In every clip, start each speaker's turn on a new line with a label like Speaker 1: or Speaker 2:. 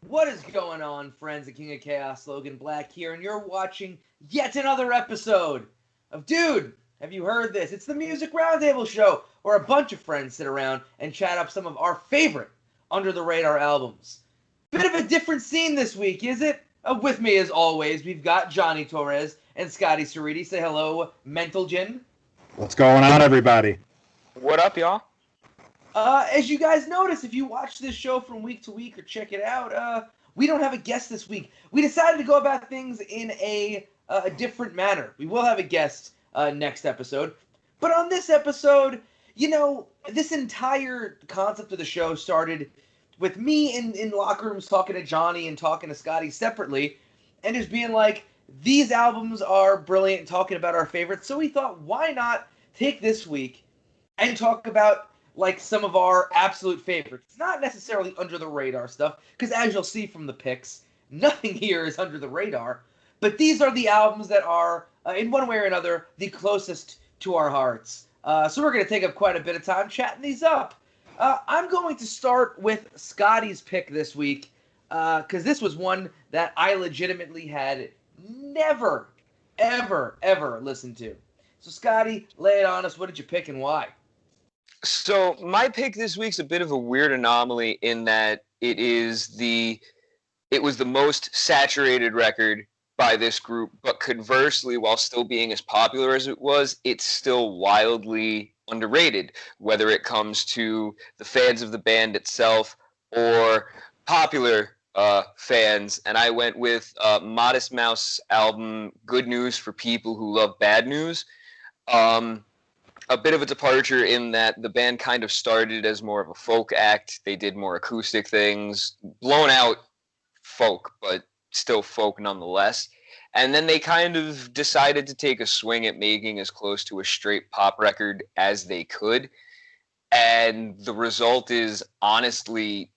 Speaker 1: What is going on, friends? The King of Chaos, Logan Black here, and you're watching yet another episode of Dude, Have You Heard This? It's the Music Roundtable Show, where a bunch of friends sit around and chat up some of our favorite under-the-radar albums. Bit of a different scene this week, is it? With me, as always, we've got Johnny Torres and Scotty Ceriti. Say hello, Mental Gin.
Speaker 2: What's going on, everybody?
Speaker 3: What up, y'all?
Speaker 1: As you guys notice, if you watch this show from week to week or check it out, we don't have a guest this week. We decided to go about things in a different manner. We will have a guest next episode. But on this episode, you know, this entire concept of the show started with me in locker rooms talking to Johnny and talking to Scotty separately, and just being like, these albums are brilliant, talking about our favorites. So we thought, why not take this week and talk about like some of our absolute favorites. Not necessarily under the radar stuff, because as you'll see from the picks, nothing here is under the radar. But these are the albums that are, in one way or another, the closest to our hearts. So we're going to take up quite a bit of time chatting these up. I'm going to start with Scotty's pick this week, because this was one that I legitimately had never, ever listened to. So Scotty, lay it on us. What did you pick and why?
Speaker 3: So my pick this week's a bit of a weird anomaly in that it was the most saturated record by this group, but conversely, while still being as popular as it was, it's still wildly underrated, whether it comes to the fans of the band itself or popular fans. And I went with Modest Mouse album, Good News for People Who Love Bad News. A bit of a departure in that the band kind of started as more of a folk act. They did more acoustic things, blown out folk, but still folk nonetheless. And then they kind of decided to take a swing at making as close to a straight pop record as they could. And the result is honestly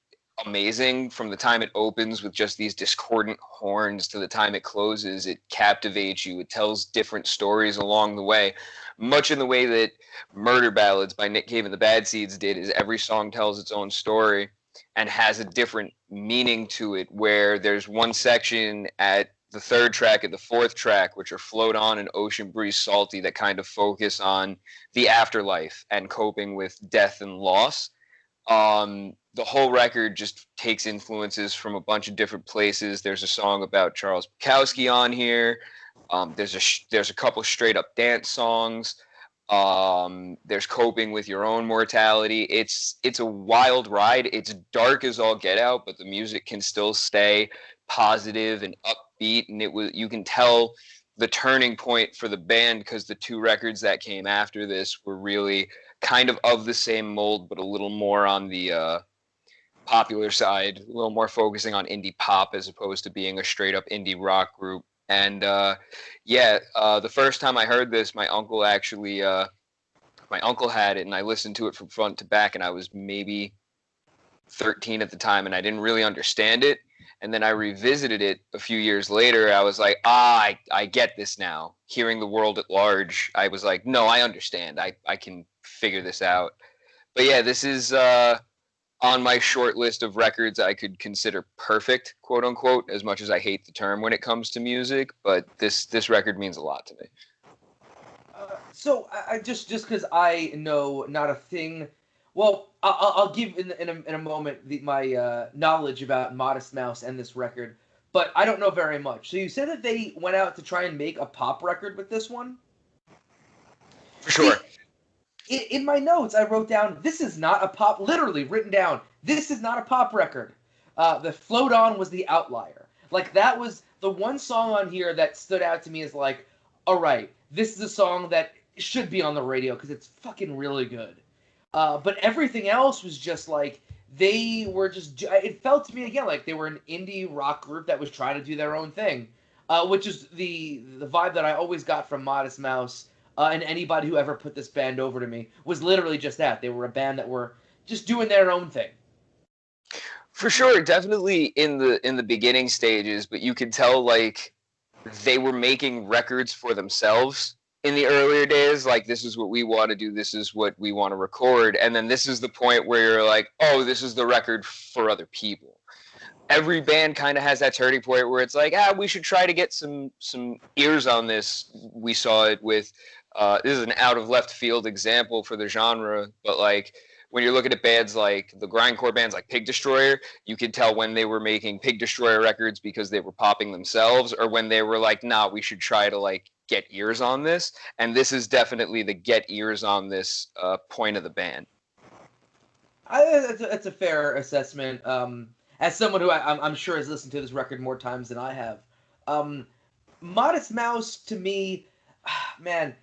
Speaker 3: amazing. From the time it opens with just these discordant horns to the time it closes, it captivates you. It tells different stories along the way. Much in the way that Murder Ballads by Nick Cave and the Bad Seeds did, is every song tells its own story and has a different meaning to it, where there's one section at the third track and the fourth track, which are Float On and Ocean Breeze Salty, that kind of focus on the afterlife and coping with death and loss. The whole record just takes influences from a bunch of different places. There's a song about Charles Bukowski on here. There's a couple straight up dance songs. There's coping with your own mortality. It's a wild ride. It's dark as all get out, but the music can still stay positive and upbeat. And you can tell the turning point for the band, because the two records that came after this were really kind of the same mold, but a little more on the popular side, a little more focusing on indie pop as opposed to being a straight up indie rock group. And the first time I heard this, my uncle had it, and I listened to it from front to back, and I was maybe 13 at the time, and I didn't really understand it. And then I revisited it a few years later. I was like, I get this now. Hearing the world at large, I was like, no, I understand. I can figure this out. But yeah, this is on my short list of records I could consider perfect, quote unquote, as much as I hate the term when it comes to music. But this record means a lot to me.
Speaker 1: So I just because I know not a thing. Well, I'll give in a moment my knowledge about Modest Mouse and this record, but I don't know very much. So you said that they went out to try and make a pop record with this one?
Speaker 3: For sure.
Speaker 1: In my notes, I wrote down, this is not a pop, literally written down, this is not a pop record. The Float On was the outlier. Like, that was the one song on here that stood out to me as like, all right, this is a song that should be on the radio because it's fucking really good. But everything else was just like, they were just, it felt to me again like they were an indie rock group that was trying to do their own thing, which is the vibe that I always got from Modest Mouse. And anybody who ever put this band over to me was literally just that. They were a band that were just doing their own thing.
Speaker 3: For sure, definitely in the beginning stages, but you could tell like they were making records for themselves in the earlier days, like, this is what we want to do, this is what we want to record, and then this is the point where you're like, oh, this is the record for other people. Every band kind of has that turning point where it's like, we should try to get some ears on this. We saw it with this is an out of left field example for the genre, but like when you're looking at bands like the grindcore bands like Pig Destroyer, you could tell when they were making Pig Destroyer records because they were popping themselves, or when they were like, nah, we should try to like get ears on this. And this is definitely the get ears on this point of the band.
Speaker 1: That's a fair assessment. As someone who I'm sure has listened to this record more times than I have, Modest Mouse to me, man,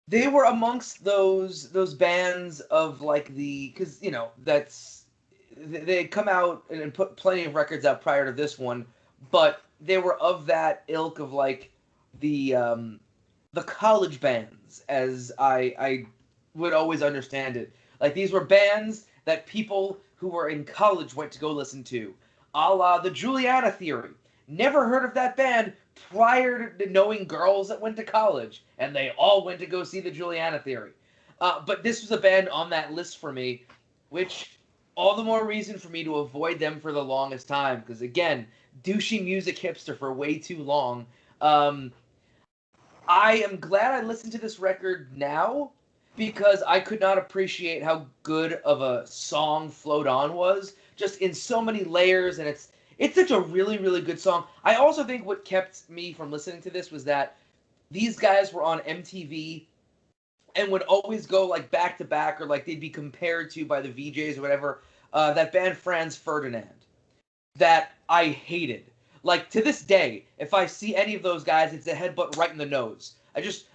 Speaker 1: they were amongst those bands of like because they had come out and put plenty of records out prior to this one, but they were of that ilk of like the college bands, as I would always understand it. Like, these were bands that people who were in college went to go listen to, a la the Juliana Theory. Never heard of that band prior to knowing girls that went to college, and they all went to go see the Juliana Theory. But this was a band on that list for me, which all the more reason for me to avoid them for the longest time, because again, douchey music hipster for way too long. I am glad I listened to this record now, because I could not appreciate how good of a song Float On was, just in so many layers, and it's such a really, really good song. I also think what kept me from listening to this was that these guys were on MTV and would always go like back to back, or like they'd be compared to by the VJs or whatever, that band Franz Ferdinand that I hated. Like, to this day, if I see any of those guys, it's a headbutt right in the nose.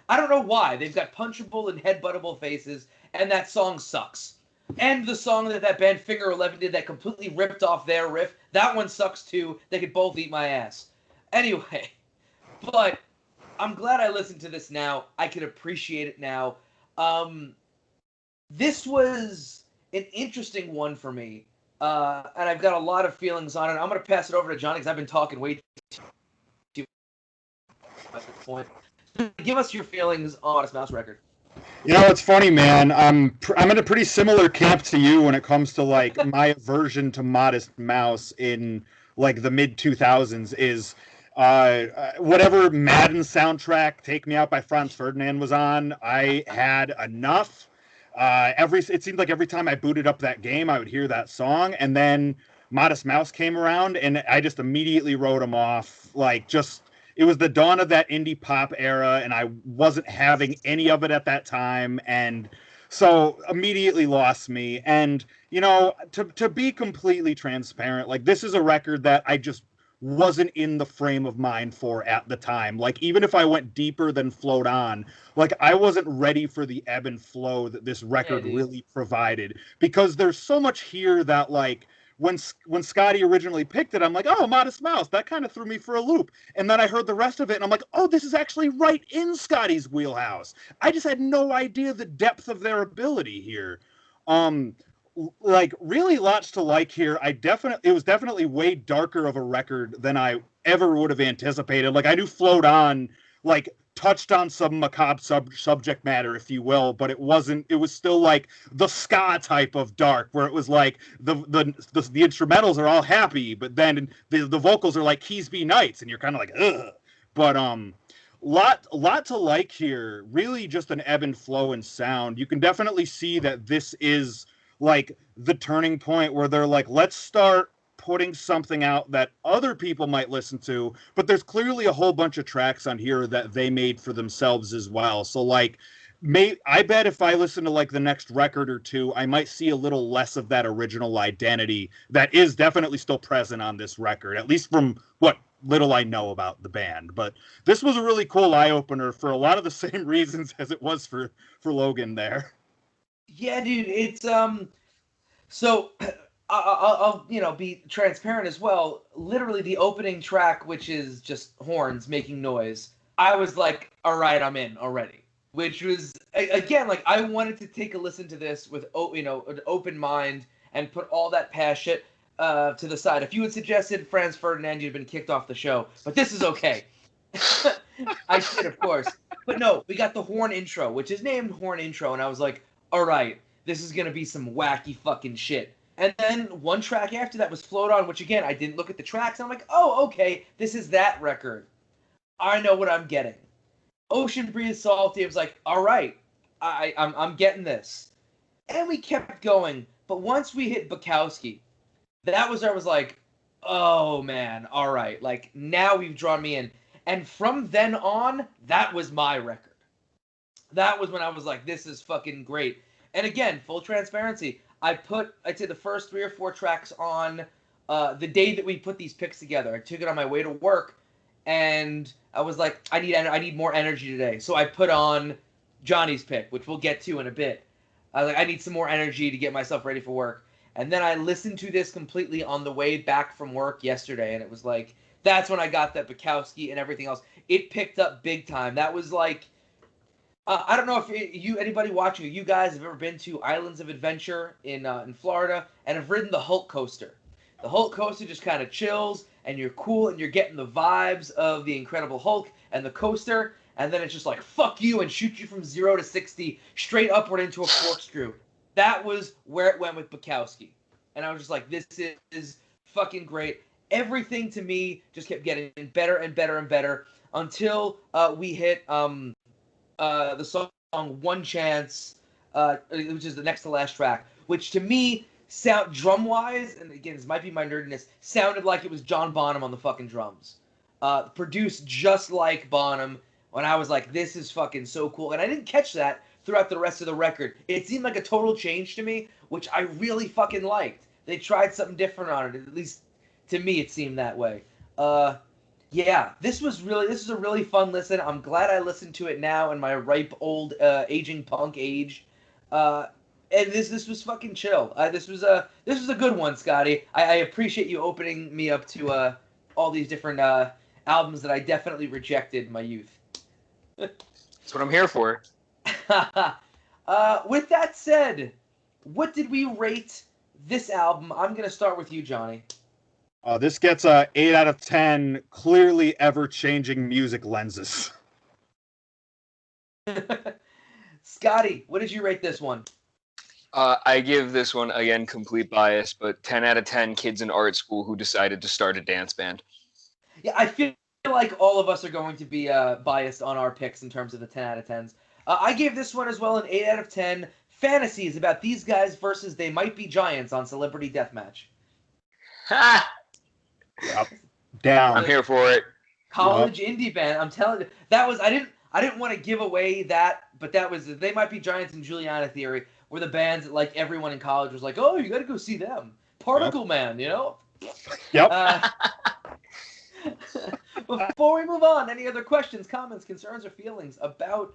Speaker 1: I don't know why. They've got punchable and headbuttable faces, and that song sucks. And the song that band Finger 11 did that completely ripped off their riff, that one sucks too. They could both eat my ass. Anyway, but I'm glad I listened to this now. I can appreciate it now. This was an interesting one for me, and I've got a lot of feelings on it. I'm going to pass it over to Johnny because I've been talking way too much at this point. Give us your feelings on Modest Mouse record.
Speaker 2: You know, it's funny, man. I'm in a pretty similar camp to you when it comes to like my aversion to Modest Mouse in like the mid 2000s is whatever Madden soundtrack "Take Me Out" by Franz Ferdinand was on. I had enough. It seemed like every time I booted up that game, I would hear that song, and then Modest Mouse came around, and I just immediately wrote them off. Like, just. It was the dawn of that indie pop era, and I wasn't having any of it at that time, and so immediately lost me. And, you know, to be completely transparent, like, this is a record that I just wasn't in the frame of mind for at the time. Like, even if I went deeper than Float On, like, I wasn't ready for the ebb and flow that this record really provided, because there's so much here that, like, when Scotty originally picked it, I'm like, oh, Modest Mouse, that kind of threw me for a loop. And then I heard the rest of it, and I'm like, oh, this is actually right in Scotty's wheelhouse. I just had no idea the depth of their ability here. Like, really lots to like here. It was definitely way darker of a record than I ever would have anticipated. Like, I knew Float On, like, touched on some macabre subject matter, if you will, but it was still like the ska type of dark, where it was like the instrumentals are all happy, but then the vocals are like Keys Be Nights, and you're kind of like, ugh. But lot to like here. Really just an ebb and flow in sound. You can definitely see that this is like the turning point where they're like, let's start putting something out that other people might listen to, but there's clearly a whole bunch of tracks on here that they made for themselves as well. So like, I bet if I listen to like the next record or two, I might see a little less of that original identity that is definitely still present on this record, at least from what little I know about the band. But this was a really cool eye-opener for a lot of the same reasons as it was for Logan there.
Speaker 1: Yeah, dude, it's so I'll be transparent as well. Literally, the opening track, which is just horns making noise, I was like, all right, I'm in already. Which was, again, like, I wanted to take a listen to this with, an open mind and put all that past shit to the side. If you had suggested Franz Ferdinand, you'd have been kicked off the show. But this is okay. I did, of course. But no, we got the horn intro, which is named horn intro, and I was like, all right, this is going to be some wacky fucking shit. And then one track after that was Float On, which again, I didn't look at the tracks. And I'm like, oh, okay, this is that record. I know what I'm getting. Ocean Breeze Salty, I was like, all right, I'm getting this. And we kept going. But once we hit Bukowski, that was where I was like, oh man, all right. Like, now we've drawn me in. And from then on, that was my record. That was when I was like, this is fucking great. And again, full transparency, I'd say the first 3 or 4 tracks on the day that we put these picks together. I took it on my way to work, and I was like, I need more energy today. So I put on Johnny's pick, which we'll get to in a bit. I was like, I need some more energy to get myself ready for work. And then I listened to this completely on the way back from work yesterday, and it was like, that's when I got that Bukowski and everything else. It picked up big time. That was like, I don't know if anybody watching, you guys have ever been to Islands of Adventure in Florida and have ridden the Hulk coaster. The Hulk coaster just kind of chills, and you're cool, and you're getting the vibes of the Incredible Hulk and the coaster, and then it's just like, fuck you, and shoot you from 0 to 60 straight upward into a corkscrew. That was where it went with Bukowski. And I was just like, this is fucking great. Everything to me just kept getting better and better and better until we hit the song One Chance, which is the next to last track, which to me, sound drum-wise, and again, this might be my nerdiness, sounded like it was John Bonham on the fucking drums. Produced just like Bonham, when I was like, this is fucking so cool. And I didn't catch that throughout the rest of the record. It seemed like a total change to me, which I really fucking liked. They tried something different on it, at least to me it seemed that way. Yeah, this is a really fun listen. I'm glad I listened to it now in my ripe old aging punk age. And this was fucking chill. This was a good one, Scotty. I appreciate you opening me up to all these different albums that I definitely rejected in my youth.
Speaker 3: That's what I'm here for.
Speaker 1: With that said, what did we rate this album? I'm gonna start with you, Johnny.
Speaker 2: This gets a 8 out of 10, clearly ever-changing music lenses.
Speaker 1: Scotty, what did you rate this one?
Speaker 3: I give this one, again, complete bias, but 10 out of 10 kids in art school who decided to start a dance band.
Speaker 1: Yeah, I feel like all of us are going to be biased on our picks in terms of the 10 out of 10s. I gave this one as well an 8 out of 10. Fantasies about these guys versus They Might Be Giants on Celebrity Deathmatch.
Speaker 3: Ha!
Speaker 2: Yep. Down.
Speaker 3: I'm here for it.
Speaker 1: College indie band. I'm telling you, that was I didn't want to give away that, but that was They Might Be Giants and Juliana Theory were the bands that like everyone in college was like, oh, you got to go see them. Particle Man, you know.
Speaker 2: Yep.
Speaker 1: Before we move on, any other questions, comments, concerns, or feelings about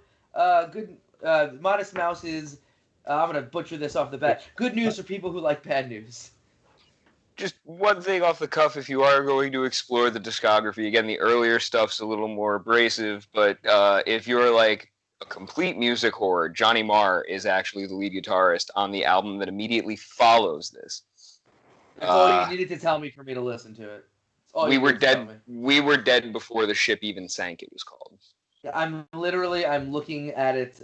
Speaker 1: Modest Mouse's? I'm gonna butcher this off the bat. Good news for people who like bad news.
Speaker 3: Just one thing off the cuff, if you are going to explore the discography, again, the earlier stuff's a little more abrasive, but if you're like a complete music whore, Johnny Marr is actually the lead guitarist on the album that immediately follows this.
Speaker 1: That's all you needed to tell me for me to listen to it.
Speaker 3: We were dead. We were dead before the ship even sank. It was called.
Speaker 1: Yeah, I'm looking at it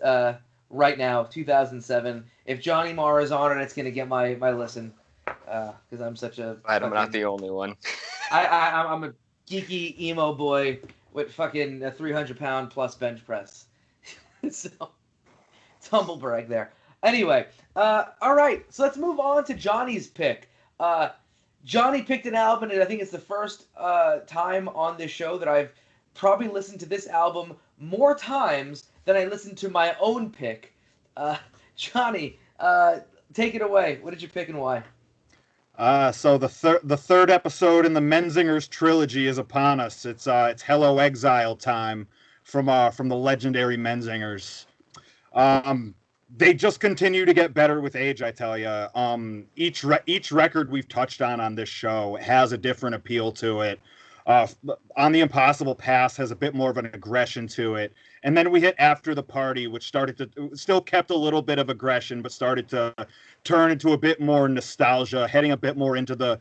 Speaker 1: right now, 2007. If Johnny Marr is on it, it's gonna get my listen. Because I'm such a.
Speaker 3: I'm not the only one.
Speaker 1: I'm a geeky emo boy with fucking a 300-pound plus bench press. So, it's humble brag there. Anyway, all right. So let's move on to Johnny's pick. Johnny picked an album, and I think it's the first time on this show that I've probably listened to this album more times than I listened to my own pick. Johnny, take it away. What did you pick and why?
Speaker 2: So the third episode in the Menzingers trilogy is upon us. It's Hello Exile time from the legendary Menzingers. They just continue to get better with age, I tell you. Each record we've touched on this show has a different appeal to it. On the Impossible Pass has a bit more of an aggression to it. And then we hit After the Party, which started to still kept a little bit of aggression, but started to turn into a bit more nostalgia, heading a bit more into the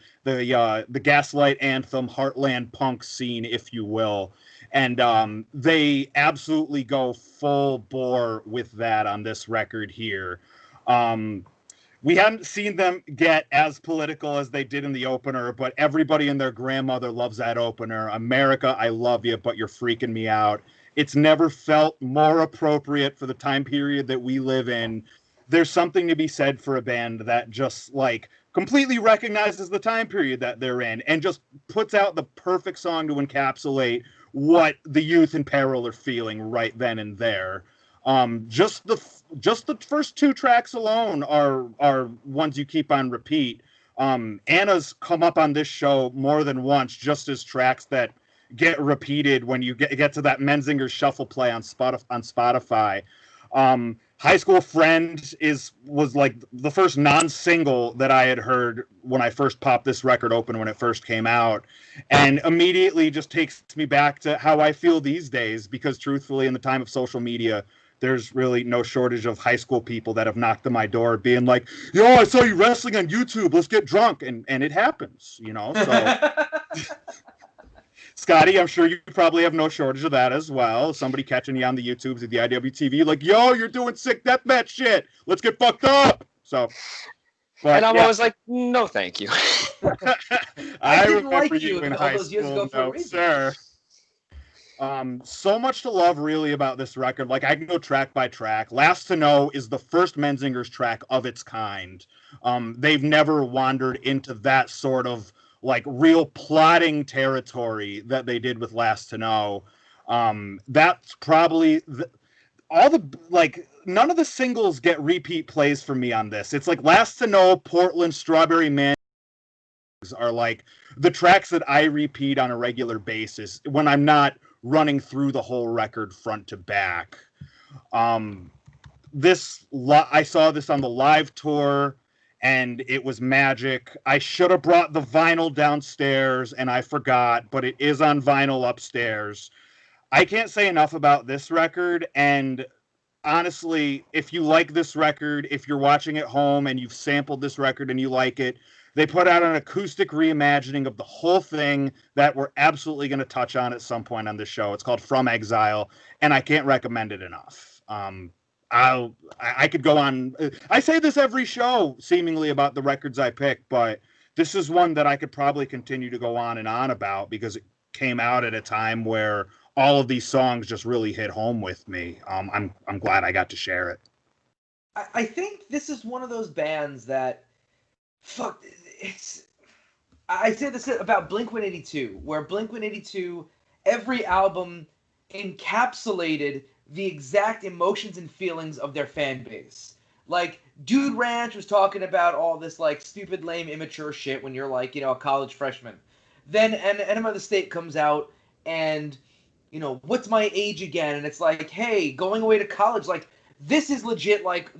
Speaker 2: Gaslight Anthem, Heartland punk scene, if you will. And they absolutely go full bore with that on this record here. We haven't seen them get as political as they did in the opener, but everybody and their grandmother loves that opener. America, I love you, but you're freaking me out. It's never felt more appropriate for the time period that we live in. There's something to be said for a band that just like completely recognizes the time period that they're in and just puts out the perfect song to encapsulate what the youth in peril are feeling right then and there. Just the first two tracks alone are ones you keep on repeat. Anna's come up on this show more than once, just as tracks that get repeated when you get to that Menzinger shuffle play on Spotify. High School Friend was like the first non-single that I had heard when I first popped this record open when it first came out, and immediately just takes me back to how I feel these days, because truthfully, in the time of social media, there's really no shortage of high school people that have knocked on my door being like, yo, I saw you wrestling on YouTube, let's get drunk. And it happens, you know? So, Scotty, I'm sure you probably have no shortage of that as well. Somebody catching you on the YouTubes of the IWTV like, yo, you're doing sick deathmatch shit. Let's get fucked up. So,
Speaker 3: but, and I'm always like, no, thank you.
Speaker 1: I didn't like you in high school, years ago for a reason.
Speaker 2: Sir. So much to love really about this record. Like, I can go track by track. Last to Know is the first Menzingers track of its kind. They've never wandered into that sort of like real plotting territory that they did with Last to Know. That's probably none of the singles get repeat plays for me on this. It's like Last to Know, Portland, Strawberry Man are like the tracks that I repeat on a regular basis when I'm not running through the whole record front to back. I saw this on the live tour and it was magic. I should have brought the vinyl downstairs and I forgot, but it is on vinyl upstairs. I can't say enough about this record, and honestly, if you like this record, if you're watching at home and you've sampled this record and you like it, they put out an acoustic reimagining of the whole thing that we're absolutely going to touch on at some point on this show. It's called From Exile, and I can't recommend it enough. I could go on. I say this every show, seemingly, about the records I pick, but this is one that I could probably continue to go on and on about because it came out at a time where all of these songs just really hit home with me. I'm glad I got to share it.
Speaker 1: I think this is one of those bands that, I say this about Blink-182, where Blink-182, every album encapsulated the exact emotions and feelings of their fan base. Like, Dude Ranch was talking about all this, like, stupid, lame, immature shit when you're, like, a college freshman. Then Enema of the State comes out, and, What's My Age Again? And it's like, hey, going away to college, like, this is legit, like,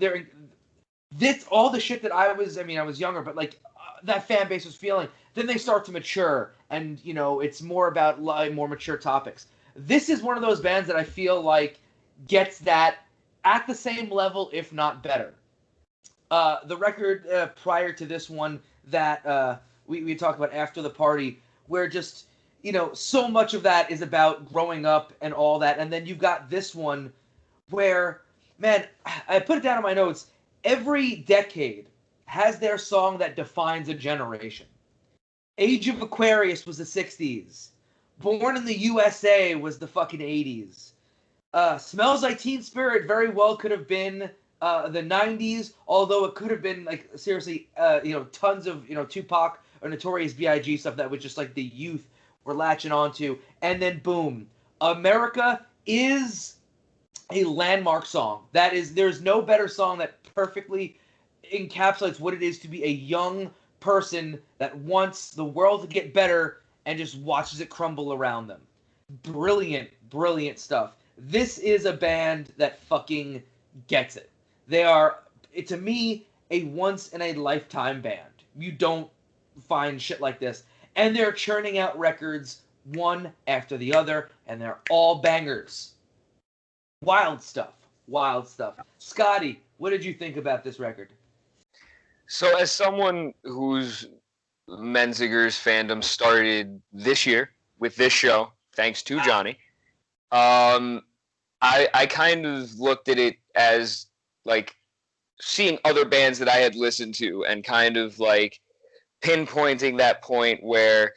Speaker 1: this, all the shit that I was younger, but, like, that fan base was feeling. Then they start to mature, and, it's more about more mature topics. This is one of those bands that I feel like gets that at the same level, if not better. The record prior to this one that we talked about, After the Party, where just, so much of that is about growing up and all that. And then you've got this one where, man, I put it down in my notes, every decade has their song that defines a generation. Age of Aquarius was the 60s. Born in the USA was the fucking 80s. Smells Like Teen Spirit very well could have been the 90s, although it could have been, like, seriously, tons of, Tupac or Notorious B.I.G. stuff that was just, like, the youth were latching onto. And then, boom, America is a landmark song. There's no better song that perfectly encapsulates what it is to be a young person that wants the world to get better and just watches it crumble around them. Brilliant, brilliant stuff. This is a band that fucking gets it. They are, to me, a once-in-a-lifetime band. You don't find shit like this. And they're churning out records one after the other, and they're all bangers. Wild stuff. Wild stuff. Scotty, what did you think about this record?
Speaker 3: So, as someone whose Menzingers fandom started this year with this show, thanks to Johnny, I kind of looked at it as like seeing other bands that I had listened to and kind of like pinpointing that point where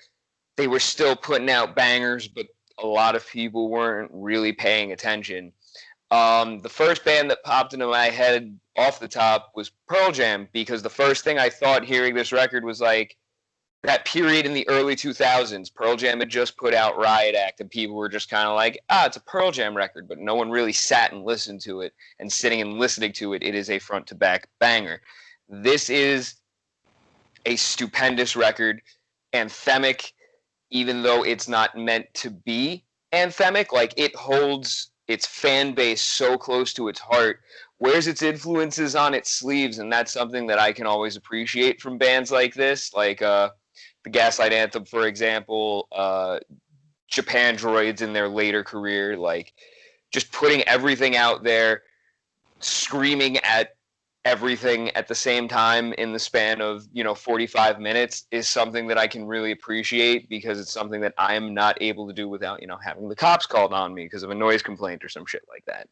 Speaker 3: they were still putting out bangers, but a lot of people weren't really paying attention. The first band that popped into my head off the top was Pearl Jam, because the first thing I thought hearing this record was like that period in the early 2000s. Pearl Jam had just put out Riot Act, and people were just kind of like, it's a Pearl Jam record, but no one really sat and listened to it. And sitting and listening to it, it is a front-to-back banger. This is a stupendous record, anthemic, even though it's not meant to be anthemic. Like, it holds its fan base so close to its heart, wears its influences on its sleeves, and that's something that I can always appreciate from bands like this, like the Gaslight Anthem, for example, Japan Droids in their later career, like just putting everything out there, screaming at everything at the same time in the span of 45 minutes is something that I can really appreciate, because it's something that I'm not able to do without having the cops called on me because of a noise complaint or some shit like that.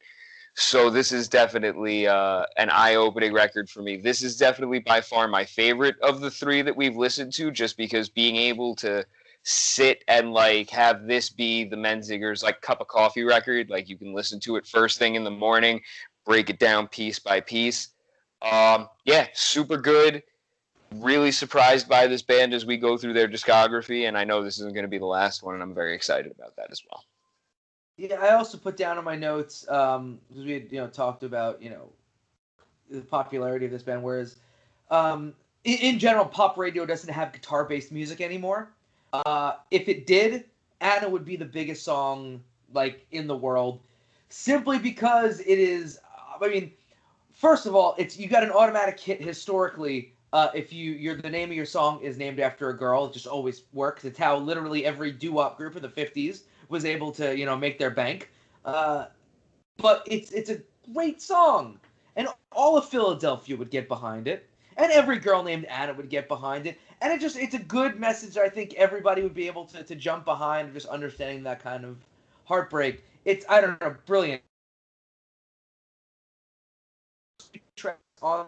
Speaker 3: So this is definitely an eye-opening record for me. This is definitely by far my favorite of the three that we've listened to, just because being able to sit and like have this be the Menzingers like cup of coffee record, like you can listen to it first thing in the morning, break it down piece by piece. Yeah, super good. Really surprised by this band as we go through their discography, and I know this isn't going to be the last one, and I'm very excited about that as well.
Speaker 1: Yeah, I also put down in my notes because we had talked about the popularity of this band, whereas in general, pop radio doesn't have guitar-based music anymore. If it did, Anna would be the biggest song like in the world, simply because it is. I mean, first of all, you got an automatic hit historically. If the name of your song is named after a girl, it just always works. It's how literally every doo-wop group in the 50s was able to make their bank. But it's a great song, and all of Philadelphia would get behind it, and every girl named Anna would get behind it, and it's a good message. I think everybody would be able to jump behind, just understanding that kind of heartbreak. It's, I don't know, brilliant. On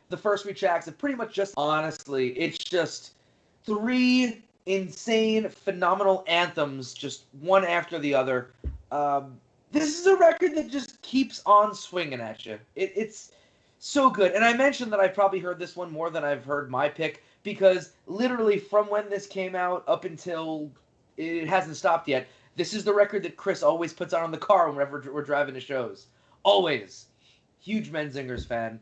Speaker 1: the first three tracks, and pretty much just honestly, it's just three insane, phenomenal anthems, just one after the other. This is a record that just keeps on swinging at you. It's so good. And I mentioned that I probably heard this one more than I've heard my pick, because literally from when this came out up until it hasn't stopped yet, this is the record that Chris always puts on the car whenever we're driving to shows. Always. Huge Menzingers fan.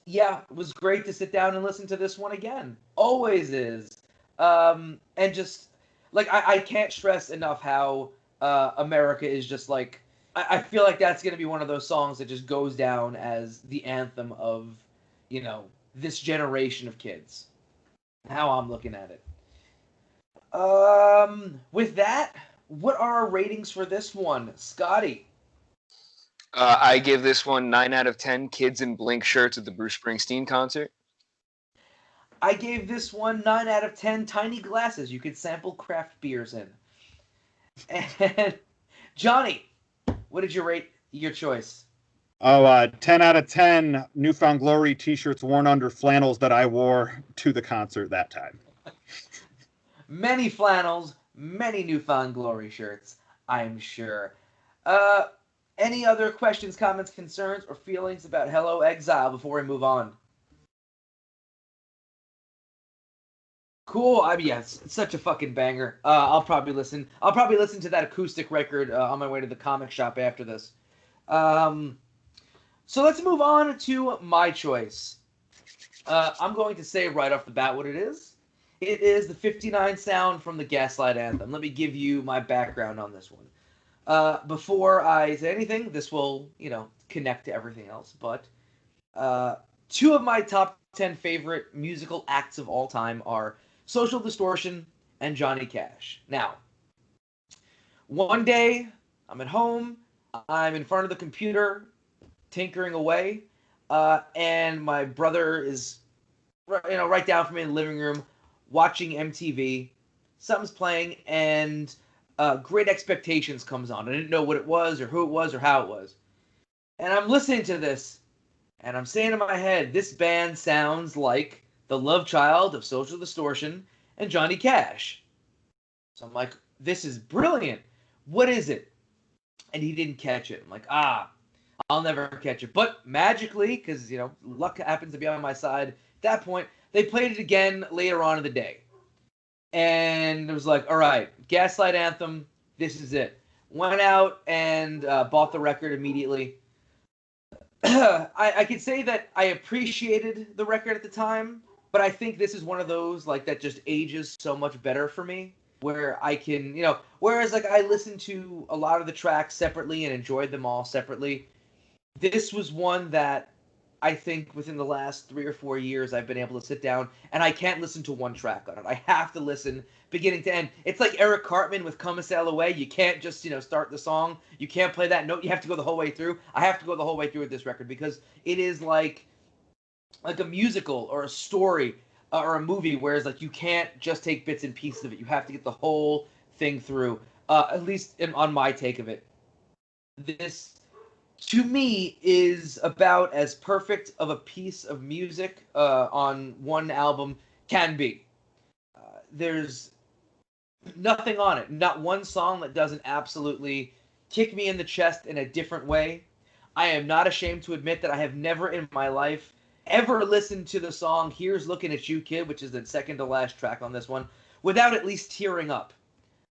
Speaker 1: Yeah, it was great to sit down and listen to this one again. Always is. And just, like, I can't stress enough how America is just, like, I feel like that's going to be one of those songs that just goes down as the anthem of, this generation of kids. How I'm looking at it. With that, what are our ratings for this one? Scotty?
Speaker 3: I give this one 9 out of 10 kids in Blink shirts at the Bruce Springsteen concert.
Speaker 1: I gave this one 9 out of 10 tiny glasses you could sample craft beers in. And Johnny, what did you rate your choice?
Speaker 2: 10 out of 10 New Found Glory t-shirts worn under flannels that I wore to the concert that time.
Speaker 1: Many flannels, many New Found Glory shirts, I'm sure. Any other questions, comments, concerns, or feelings about Hello Exile before we move on? Cool. Yes, it's such a fucking banger. I'll probably listen to that acoustic record on my way to the comic shop after this. So let's move on to my choice. I'm going to say right off the bat what it is. It is the 59 sound from the Gaslight Anthem. Let me give you my background on this one. Before I say anything, this will, connect to everything else. But two of my top 10 favorite musical acts of all time are Social Distortion and Johnny Cash. Now, one day I'm at home, I'm in front of the computer tinkering away, and my brother is right down from me in the living room watching MTV. Something's playing, and Great Expectations comes on. I didn't know what it was or who it was or how it was. And I'm listening to this, and I'm saying in my head, this band sounds like the love child of Social Distortion and Johnny Cash. So I'm like, this is brilliant. What is it? And he didn't catch it. I'm like, I'll never catch it. But magically, because, luck happens to be on my side, at that point, they played it again later on in the day. And it was like, all right, Gaslight Anthem, this is it. Went out and bought the record immediately. I can say that I appreciated the record at the time, but I think this is one of those that just ages so much better for me, where I can, whereas I listened to a lot of the tracks separately and enjoyed them all separately. This was one that I think within the last 3 or 4 years I've been able to sit down and I can't listen to one track on it. I have to listen beginning to end. It's like Eric Cartman with Come a Sail Away. You can't just, start the song. You can't play that note. You have to go the whole way through. I have to go the whole way through with this record because it is like a musical or a story or a movie, whereas you can't just take bits and pieces of it. You have to get the whole thing through, at least on my take of it. This, to me, is about as perfect of a piece of music on one album can be. There's nothing on it. Not one song that doesn't absolutely kick me in the chest in a different way. I am not ashamed to admit that I have never in my life ever listened to the song Here's Looking at You, Kid, which is the second to last track on this one, without at least tearing up.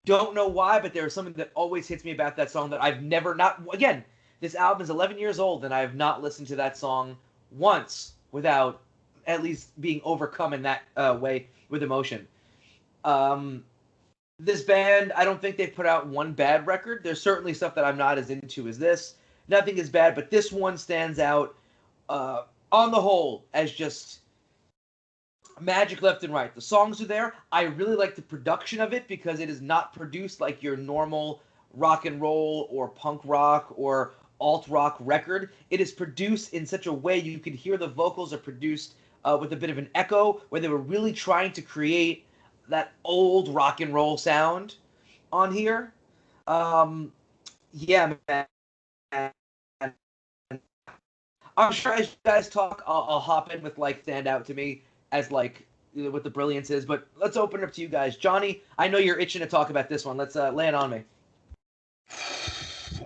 Speaker 1: Don't know why, but there is something that always hits me about that song that I've never again, this album is 11 years old, and I have not listened to that song once without at least being overcome in that way with emotion. This band, I don't think they've put out one bad record. There's certainly stuff that I'm not as into as this. Nothing is bad, but this one stands out on the whole as just magic left and right. The songs are there. I really like the production of it because it is not produced like your normal rock and roll or punk rock or alt rock record. It is produced in such a way you can hear the vocals are produced with a bit of an echo, where they were really trying to create that old rock and roll sound on here. Yeah, man. I'm sure as you guys talk, I'll hop in with stand out to me as what the brilliance is. But let's open it up to you guys. Johnny, I know you're itching to talk about this one. Let's lay it on me.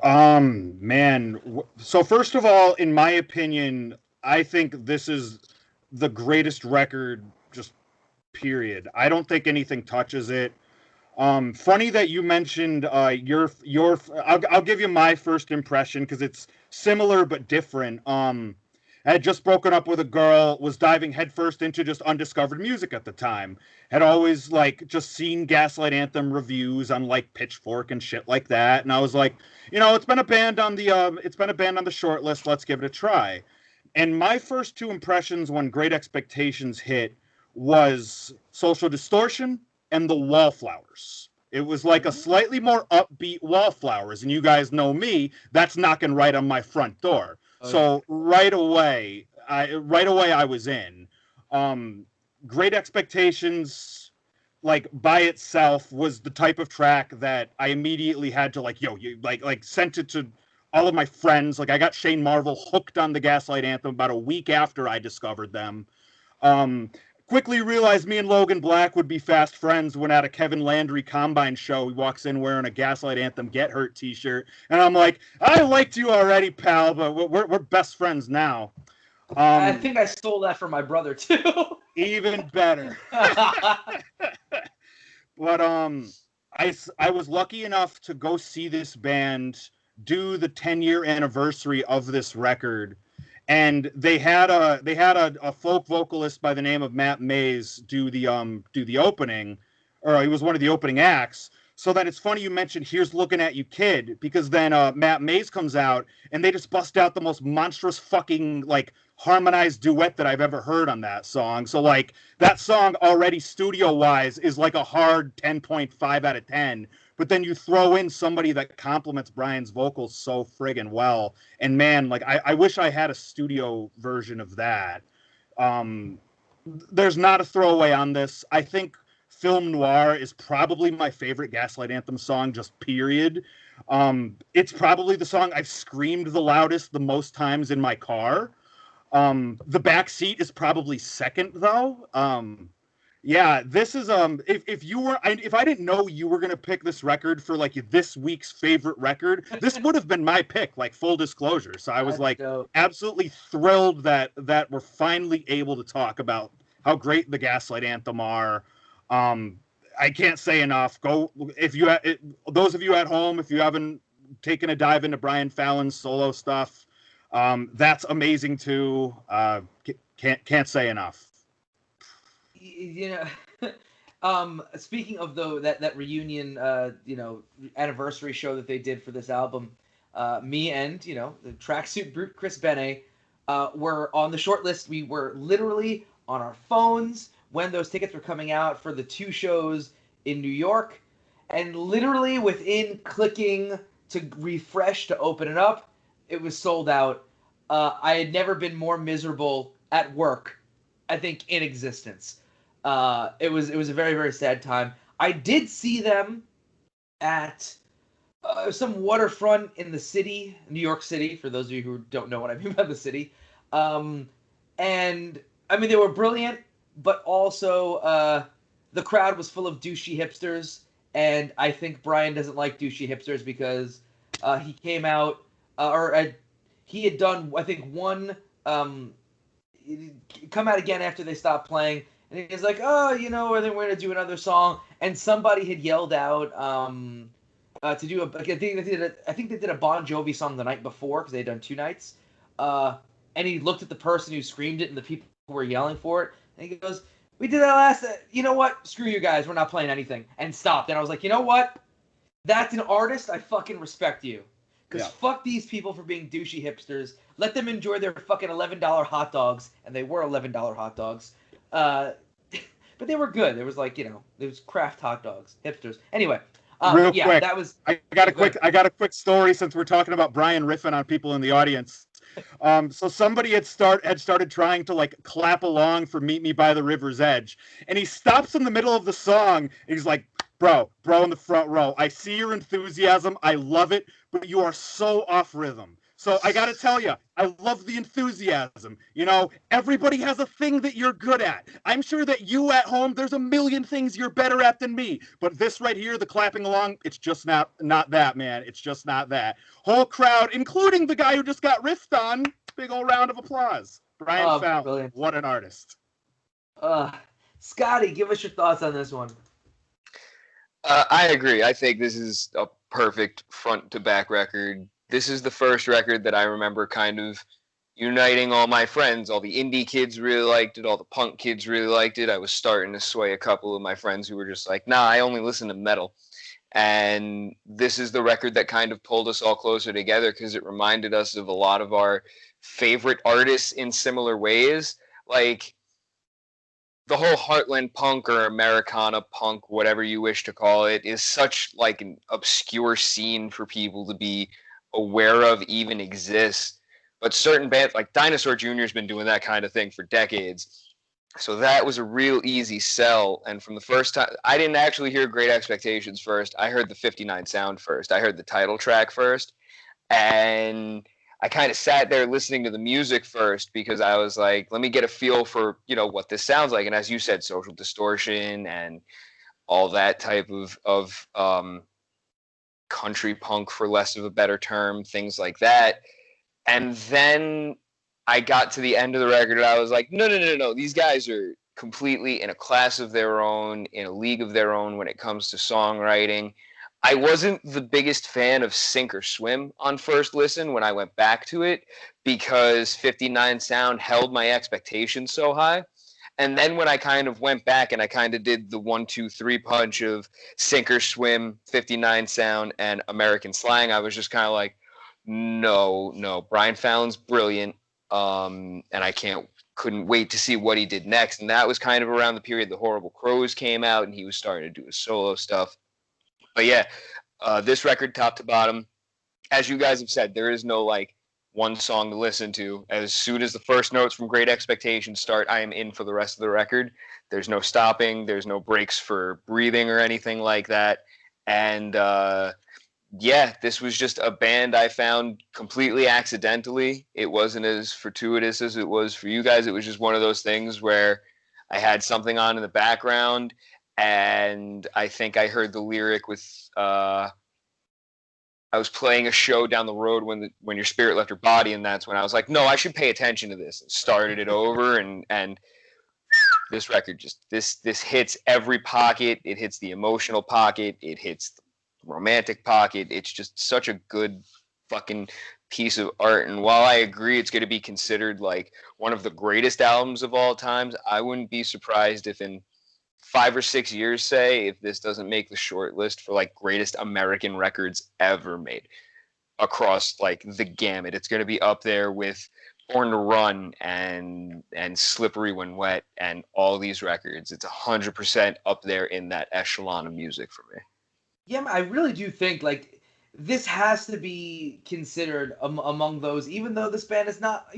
Speaker 2: Man. So first of all, in my opinion, I think this is the greatest record, just period. I don't think anything touches it. Funny that you mentioned your. I'll give you my first impression because it's similar but different. I had just broken up with a girl, was diving headfirst into just undiscovered music at the time. Had always just seen Gaslight Anthem reviews on Pitchfork and shit like that, and I was like, it's been a band on the short list. Let's give it a try. And my first two impressions when Great Expectations hit was Social Distortion and the Wallflowers. It was a slightly more upbeat Wallflowers, and you guys know me, that's knocking right on my front door. Okay. So right away I was in. Great Expectations, by itself, was the type of track that I immediately had to sent it to all of my friends. I got Shane Marvel hooked on the Gaslight Anthem about a week after I discovered them. Quickly realized me and Logan Black would be fast friends when at a Kevin Landry Combine show, he walks in wearing a Gaslight Anthem Get Hurt t-shirt. And I'm like, I liked you already, pal, but we're best friends now.
Speaker 1: I think I stole that from my brother, too.
Speaker 2: Even better. But I was lucky enough to go see this band do the 10-year anniversary of this record. And they had a folk vocalist by the name of Matt Mays do the opening, or he was one of the opening acts. So then it's funny you mentioned Here's Looking at You Kid, because then Matt Mays comes out and they just bust out the most monstrous fucking like harmonized duet that I've ever heard on that song. So like that song already studio wise is like a hard 10.5 out of 10. But then you throw in somebody that complements Brian's vocals so friggin' well. And man, like I wish I had a studio version of that. There's not a throwaway on this. I think Film Noir is probably my favorite Gaslight Anthem song, just period. It's probably the song I've screamed the loudest the most times in my car. The back seat is probably second though. Yeah, this is if I didn't know you were gonna pick this record for like this week's favorite record, this would have been my pick, like full disclosure. So I was like absolutely thrilled that we're finally able to talk about how great the Gaslight Anthem are. I can't say enough. Go if you those of you at home, if you haven't taken a dive into Brian Fallon's solo stuff, that's amazing too. Can't say enough.
Speaker 1: You know, speaking of that reunion, anniversary show that they did for this album, me and the tracksuit brute Chris Bene were on the short list. We were literally on our phones when those tickets were coming out for the 2 shows in New York, and literally within clicking to refresh to open it up, it was sold out. I had never been more miserable at work, I think, in existence. It was a very, very sad time. I did see them at some waterfront in the city, New York City, for those of you who don't know what I mean by the city. And, I mean, they were brilliant, but also the crowd was full of douchey hipsters, and I think Brian doesn't like douchey hipsters because he came out, he had done, I think, one, come out again after they stopped playing, and he was like, oh, I think we're going to do another song, and somebody had yelled out to do I think they did a Bon Jovi song the night before, because they had done 2 nights, and he looked at the person who screamed it and the people who were yelling for it, and he goes, we did that last, you know what, screw you guys, we're not playing anything, and stopped. And I was like, you know what, that's an artist, I fucking respect you. Because fuck these people for being douchey hipsters. Let them enjoy their fucking $11 hot dogs, and they were $11 hot dogs. But they were good. There was like, there was craft hot dogs, hipsters. Anyway,
Speaker 2: real quick,
Speaker 1: that was.
Speaker 2: I got a quick story since we're talking about Brian riffing on people in the audience. So somebody had started trying to like clap along for "Meet Me by the River's Edge," and he stops in the middle of the song. And he's like, bro in the front row, I see your enthusiasm, I love it, but you are so off rhythm. So I gotta tell you, I love the enthusiasm. Everybody has a thing that you're good at. I'm sure that you at home, there's a million things you're better at than me. But this right here, the clapping along, it's just not that, man. It's just not that. Whole crowd, including the guy who just got riffed on, big old round of applause. Brian Fallon, brilliant. What an artist.
Speaker 1: Scotty, give us your thoughts on this one.
Speaker 3: I agree. I think this is a perfect front to back record. This is the first record that I remember kind of uniting all my friends. All the indie kids really liked it. All the punk kids really liked it. I was starting to sway a couple of my friends who were just like, nah, I only listen to metal. And this is the record that kind of pulled us all closer together because it reminded us of a lot of our favorite artists in similar ways. Like the whole Heartland punk or Americana punk, whatever you wish to call it, is such like an obscure scene for people to be aware of even exists. But certain bands like Dinosaur Jr. has been doing that kind of thing for decades. So that was a real easy sell. And from the first time, I didn't actually hear Great Expectations first. I heard the 59 sound first. I heard the title track first. And I kind of sat there listening to the music first because I was like, let me get a feel for, what this sounds like. And as you said, Social Distortion and all that type of country punk, for less of a better term, things like that. And then I got to the end of the record and I was like, no. These guys are completely in a class of their own, in a league of their own when it comes to songwriting. I wasn't the biggest fan of Sink or Swim on first listen when I went back to it because 59 Sound held my expectations so high. And then when I kind of went back and I kind of did the 1, 2, 3 punch of Sink or Swim, 59 Sound, and American Slang, I was just kind of like, no, Brian Fallon's brilliant, and I couldn't wait to see what he did next. And that was kind of around the period the Horrible Crows came out, and he was starting to do his solo stuff. But yeah, this record, top to bottom, as you guys have said, there is no like one song to listen to. As soon as the first notes from Great Expectations start, I am in for the rest of the record. There's no stopping. There's no breaks for breathing or anything like that. And yeah, this was just a band I found completely accidentally. It wasn't as fortuitous as it was for you guys. It was just one of those things where I had something on in the background, and I think I heard the lyric with I was playing a show down the road when your spirit left your body, and that's when I was like, no, I should pay attention to this. And started it over, and this record just this hits every pocket. It hits the emotional pocket. It hits the romantic pocket. It's just such a good fucking piece of art. And while I agree it's going to be considered like one of the greatest albums of all times, I wouldn't be surprised if in 5 or 6 years, say, if this doesn't make the short list for like greatest American records ever made across like the gamut. It's going to be up there with Born to Run and Slippery When Wet and all these records. It's 100% up there in that echelon of music for me.
Speaker 1: Yeah, I really do think like this has to be considered among those, even though this band is not,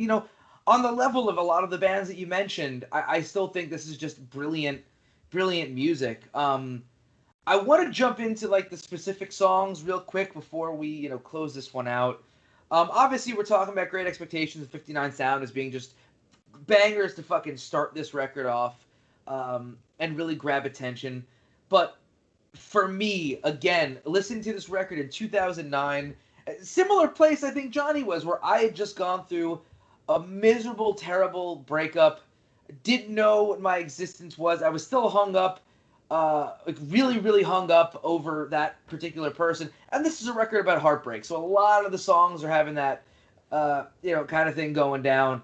Speaker 1: on the level of a lot of the bands that you mentioned. I still think this is just brilliant music. I want to jump into like the specific songs real quick before we close this one out. Obviously we're talking about Great Expectations and 59 Sound as being just bangers to fucking start this record off, and really grab attention. But for me, again, listening to this record in 2009, similar place I think Johnny was, where I had just gone through a miserable, terrible breakup. Didn't know what my existence was. I was still hung up, like really, really hung up over that particular person. And this is a record about heartbreak, so a lot of the songs are having that, kind of thing going down.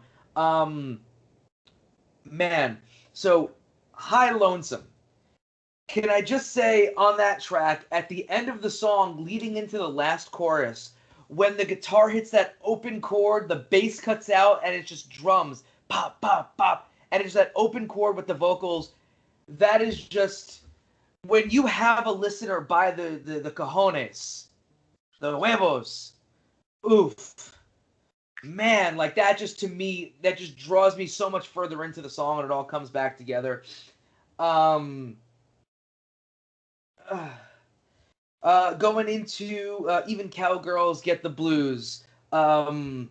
Speaker 1: Man, so High Lonesome. Can I just say on that track, at the end of the song, leading into the last chorus, when the guitar hits that open chord, the bass cuts out, and it's just drums, pop, pop, pop. And it's that open chord with the vocals. That is just, when you have a listener by the cojones, the huevos, oof, man, like that just, to me, that just draws me so much further into the song, and it all comes back together. Going into Even Cowgirls Get the Blues. When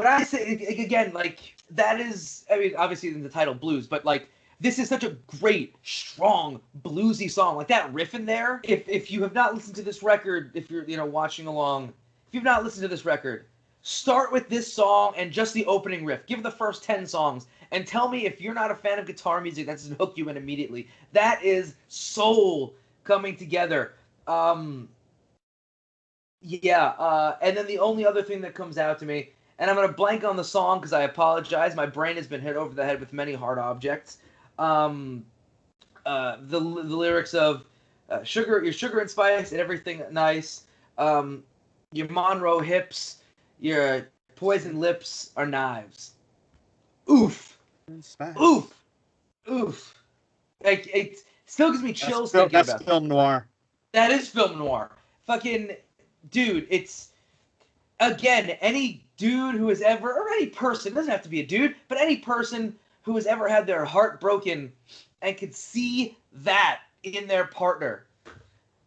Speaker 1: I say, again, like, that is, I mean, obviously in the title blues, but like, this is such a great, strong, bluesy song. Like that riff in there, if you have not listened to this record, if you're, watching along, if you've not listened to this record, start with this song and just the opening riff. Give the first 10 songs and tell me if you're not a fan of guitar music, that doesn't hook you in immediately. That is soul coming together. And then the only other thing that comes out to me, and I'm going to blank on the song because I apologize. My brain has been hit over the head with many hard objects. The lyrics of your sugar and spice and everything nice. Your Monroe hips, your poison lips are knives. Oof. Oof. Oof. Like, it still gives me chills thinking about it.
Speaker 2: That's film noir.
Speaker 1: That is film noir. Fucking, dude, it's, again, any dude who has ever, or any person, doesn't have to be a dude, but any person who has ever had their heart broken and could see that in their partner,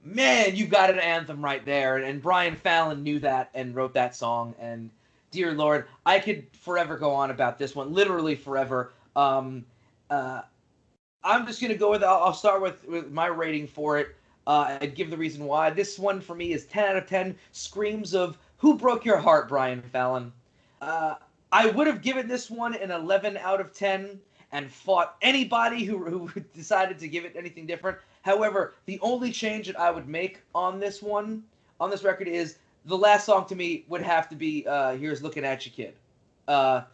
Speaker 1: man, you've got an anthem right there. And Brian Fallon knew that and wrote that song. And dear Lord, I could forever go on about this one, literally forever. I'm just going to go with, I'll start with my rating for it. And give the reason why. This one for me is 10 out of 10. Screams of Who Broke Your Heart, Brian Fallon. I would have given this one an 11 out of 10 and fought anybody who decided to give it anything different. However, the only change that I would make on this record is the last song to me would have to be "Here's Looking at You, Kid." I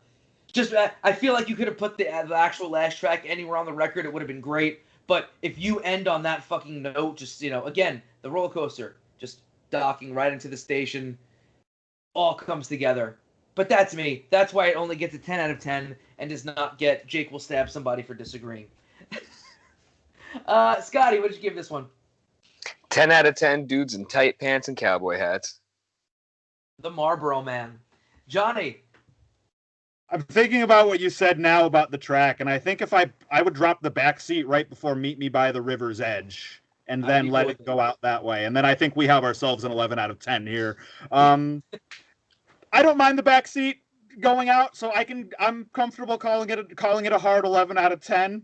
Speaker 1: feel like you could have put the actual last track anywhere on the record. It would have been great. But if you end on that fucking note, just, again, the roller coaster, just docking right into the station, all comes together. But that's me. That's why it only gets a 10 out of 10 and does not get Jake will stab somebody for disagreeing. Scotty, what did you give this one?
Speaker 3: 10 out of 10 dudes in tight pants and cowboy hats.
Speaker 1: The Marlboro Man. Johnny.
Speaker 2: I'm thinking about what you said now about the track, and I think if I would drop the back seat right before Meet Me by the River's Edge, and then let it go out that way. And then I think we have ourselves an 11 out of 10 here. I don't mind the back seat going out, so I'm comfortable calling it a hard 11 out of 10.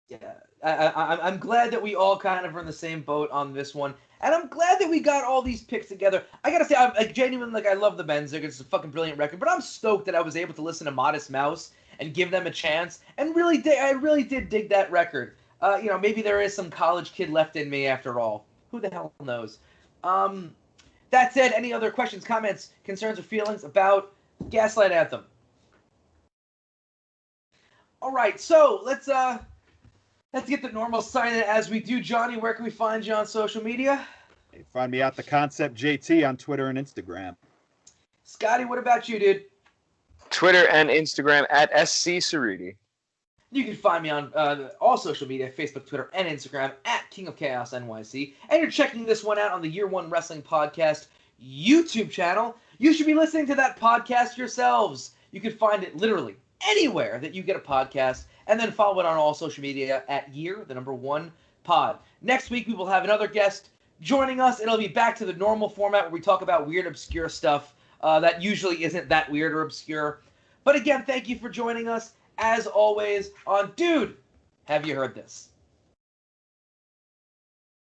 Speaker 1: Yeah, I'm glad that we all kind of are in the same boat on this one. And I'm glad that we got all these picks together. I gotta say, I'm genuinely, I love the Benzig. It's a fucking brilliant record. But I'm stoked that I was able to listen to Modest Mouse and give them a chance. And I really did dig that record. Maybe there is some college kid left in me after all. Who the hell knows? That said, any other questions, comments, concerns, or feelings about Gaslight Anthem? All right, so let's get the normal sign-in as we do. Johnny, where can we find you on social media?
Speaker 2: You find me at The Concept JT on Twitter and Instagram.
Speaker 1: Scotty, what about you, dude?
Speaker 3: Twitter and Instagram at SC Cerruti.
Speaker 1: You can find me on all social media, Facebook, Twitter, and Instagram at King of Chaos NYC. And you're checking this one out on the Year One Wrestling Podcast YouTube channel. You should be listening to that podcast yourselves. You can find it literally anywhere that you get a podcast. And then follow it on all social media at Year1 Pod. Next week, we will have another guest joining us. It'll be back to the normal format where we talk about weird, obscure stuff that usually isn't that weird or obscure. But again, thank you for joining us, as always, on Dude, Have You Heard This?